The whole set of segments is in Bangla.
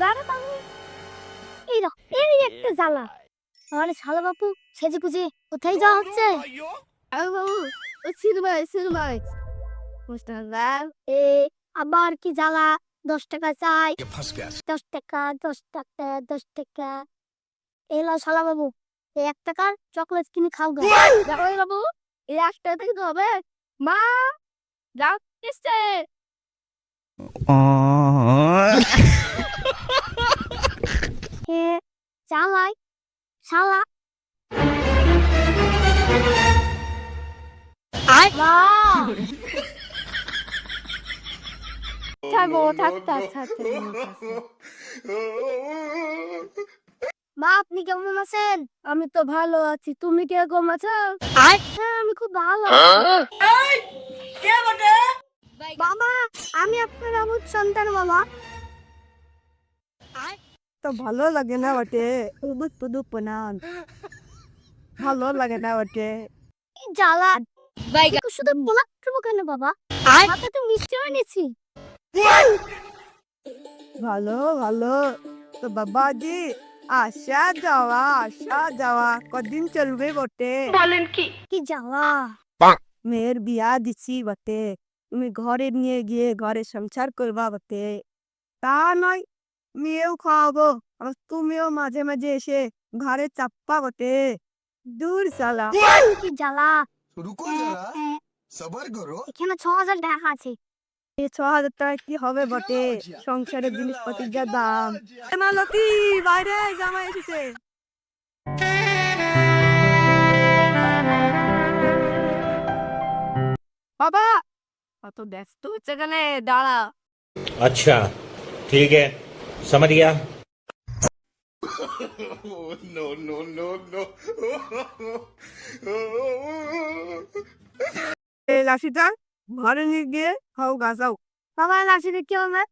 দাঁড়া বাবু, এই দেখো এই একটা জ্বালা। আমার শালা বাবু সেজে গুজে কোথায় যাওয়া হচ্ছে? আরে বাবু, ও সিনেমায় মুস্তাফা এ আবার কি জ্বালা। 10 টাকা চাই, 10 টাকা 10 টাকা 10 টাকা। এলো শালা বাবু, এই 1 টাকার চকলেট কিনে খাও গা। যাও বাবু, এই 1 টাকা থেকে তো হবে। মা যাও কিসে কে চালাই শালা আয় মা। থাকো থাক থাক থাক থাক। মা আপনি কেমন আছেন? আমি তো ভালো আছি, তুমি কিরকম আছো? হ্যাঁ আমি খুব ভালো আছি। বাবা আমি আপনার আবুর সন্তান বাবা। তো ভালো লাগে না বটে, উবুত পুদুপ নান ভালো লাগে না বটে। কি জ্বালা, শুধু গোলাপ খাবো কেন বাবা? হাতে তো মিষ্টি এনেছি। ভালো ভালো, তো বাবাজি আসা যাওয়া কদিন চলবে বটে? কি জ্বালা। মেয়ের বিয়া দিছি বটে, তুমি ঘরে নিয়ে গিয়ে ঘরে সংসার করবা বটে। তা নয় মেয়েও খাওয়াবো, আর তুমিও মাঝে মাঝে এসে ঘরে চাপ্পা বটে। দূর সালা। কি জ্বালা। रुको जरा सबर करो। এখানে 6,000 টাকা আছে। এই 6,000 টাকা কি হবে বটে, সংসারের জিনিসপত্রের যা দাম। এ মা লতি, বাইরে জামাই এসেছে। বাবা অত ব্যস্ত হচ্ছে কেন, দাঁড়া। अच्छा ठीक है, समझ गया। नो नो नो नो এই লাঠিটা ঘরে নিয়ে গিয়ে খাও গাছাও। বাবা লাঠিতে কি হবে?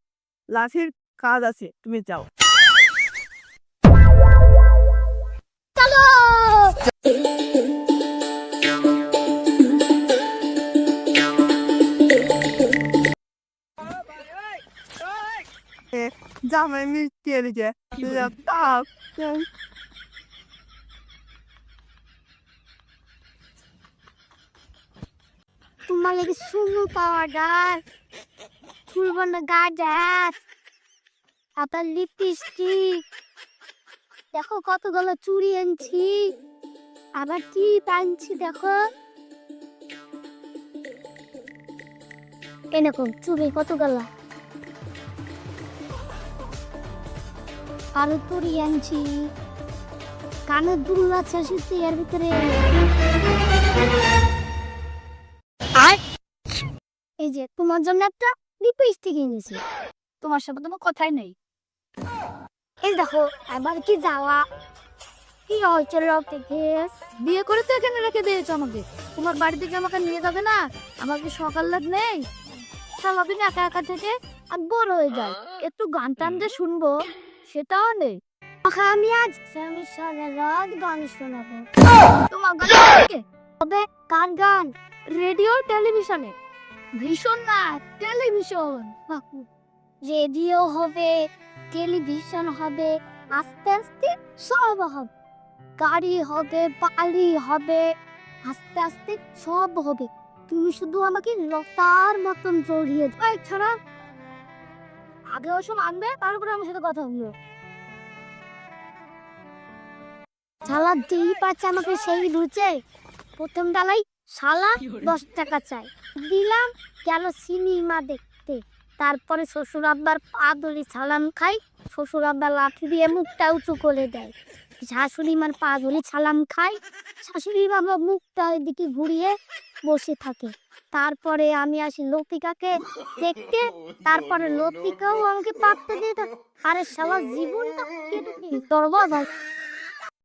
লাঠির কাজ আছে, তুমি যাও। চলো। জামাই মিষ্টি এনেছে, তোমার লাগে সুন্দর পাউডার, চুলবন্ধ গার্ডার, আপনার লিপস্টিক, দেখো কতগুলো চুড়ি আনছি, আবার কি আনছি দেখো। এরকম চুড়ি কতগুলো, আরো চুড়ি আনছি, কানের দুল আছে এর ভিতরে। এই যে তোমার জন্য একটা লিপস্টিক এনেছি। তোমার সাথে কোনো কথাই নেই। এই দেখো এবার কি যাওয়া, কি হয়েছে লোক থেকে বিয়ে করে তো এখানে রেখে দিয়েছো আমাকে। তোমার বাড়ি থেকে আমাকে নিয়ে যাবে না? আমাকে সকাল লাগ নেই, সারাদিন একা একা থেকে আর বোর হয়ে যায়। একটু গান টান যে শুনবো সেটাও নেই। আমি আজ আমি সারা রাত গান শোনাবো। তোমার গান থেকে তবে কার গান? রেডিও টেলিভিশনে, ভীষণ না টেলিভিশন। রেডিও হবে, টেলিভিশন হবে, আস্তে আস্তে সব হবে। গাড়ি হবে, বাড়ি হবে, আস্তে আস্তে সব হবে। তুমি শুধু আমাকে লতার মতন জড়িয়ে দাও। ছাড়া আগে ওসব আনবে, তারপরে আমার সাথে কথা বলবো। শালা যেই পাচ্ছে আমাকে সেই রুচে। প্রথম ডালাই শালা 10 টাকা চাই, দিলাম, গেল সিনেমা দেখতে। তারপরে শ্বশুর আব্বার পা ধরে সালাম খাই, শ্বশুর আব্বার লাঠি দিয়ে মুখটা উঁচু করে দেয়। শাশুড়ি মার পা ধরে সালাম খাই, শাশুড়ি বাবা মুখটা এদিকে ঘুরিয়ে বসে থাকে। তারপরে আমি আসি লতিকাকে দেখতে, তারপরে লতিকাও আমাকে পাত্তা দিয়ে থাকে। আরে শালা জীবনটা কেটে দিল,